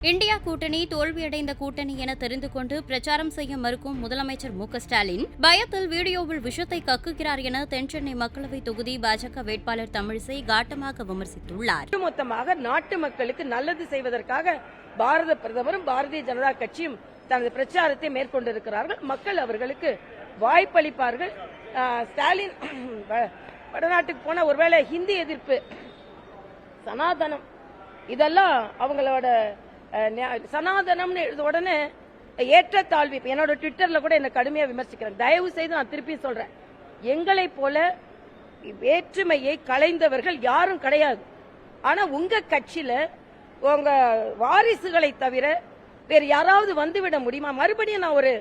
India கூட்டணி தோல்வியடைந்த கூட்டணி என தெரிந்து கொண்டு பிரச்சாரம் செய்ய மறுக்கும் முதலமைச்சர் மு.க.ஸ்டாலின் பயத்தில் வீடியோவில் விஷத்தை கக்குகிறார் என தென்சென்னை மக்களவை தொகுதி பாஜக வேட்பாளர் தமிழிசை காட்டமாக விமர்சித்துள்ளார். ஒட்டுமொத்தமாக நாட்டு மக்களுக்கு நல்லது செய்வதற்காக பாரத பிரதமரும் பாரதிய ஜனதா கட்சியும் தனது பிரச்சாரத்தை மேற்கொண்டிருக்கிறார்கள். மக்கள் அவர்களுக்கு வாய்ப்பளிப்பார்கள். ஸ்டாலின் வடநாட்டுக்கு போன ஒருவேளை ஹிந்தி எதிர்ப்பு, சனாதனம், இதெல்லாம் அவங்களோட சனாதனம்னு எழுத உடனே ஏற்றத்தாழ்வு. என்னோட ட்விட்டர்ல கூட என்ன கடுமையா விமர்சிக்கிறேன். தயவு செய்து நான் திருப்பி சொல்றேன், எங்களை போல வேற்றுமையை களைந்தவர்கள் யாரும் கிடையாது. ஆனா உங்க கட்சியில உங்க வாரிசுகளை தவிர வேறு யாராவது வந்துவிட முடியுமா? மறுபடியும் நான் ஒரு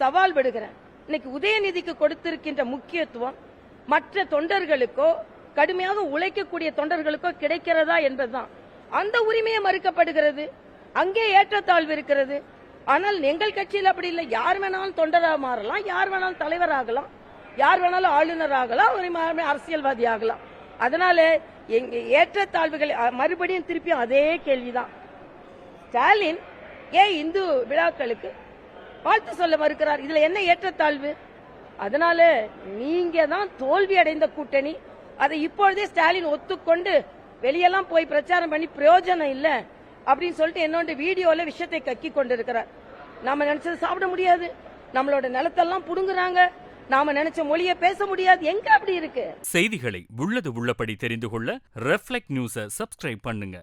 சவால் விடுகிறேன். இன்னைக்கு உதயநிதிக்கு கொடுத்திருக்கின்ற முக்கியத்துவம் மற்ற தொண்டர்களுக்கோ கடுமையாக உழைக்கக்கூடிய தொண்டர்களுக்கோ கிடைக்கிறதா என்பதுதான். அந்த உரிமையை மறுக்கப்படுகிறது. அங்கே ஏற்றத்தாழ்வு இருக்கிறது. ஆனால் எங்கள் கட்சியில் அப்படி இல்லை. யார் வேணாலும் தொண்டராக மாறலாம், யார் வேணாலும் தலைவராகலாம், யார் வேணாலும் ஆளுநராகலாம், ஒரு அரசியல்வாதி ஆகலாம். அதனால எங்க ஏற்றத்தாழ்வுகள் மறுபடியும் திருப்பியும் அதே கேள்விதான். ஸ்டாலின் ஏன் இந்து விழாக்களுக்கு வாழ்த்து சொல்ல மறுக்கிறார்? இதுல என்ன ஏற்றத்தாழ்வு? அதனால நீங்க தான் தோல்வி அடைந்த கூட்டணி. அதை இப்பொழுதே ஸ்டாலின் ஒத்துக்கொண்டு வெளியெல்லாம் போய் பிரச்சாரம் பண்ணி பிரயோஜனம் இல்ல அப்படின்னு சொல்லிட்டு என்னோட வீடியோல விஷயத்தை கக்கி கொண்டிருக்கிறார். நாம நினைச்சது சாப்பிட முடியாது, நம்மளோட நிலத்தெல்லாம் புடுங்குறாங்க, நாம நினைச்ச மொழியை பேச முடியாது. எங்க அப்படி இருக்கு? செய்திகளை உள்ளது உள்ளபடி தெரிந்து கொள்ள ரெஃப்ளெக்ட் நியூஸை சப்ஸ்கிரைப் பண்ணுங்க.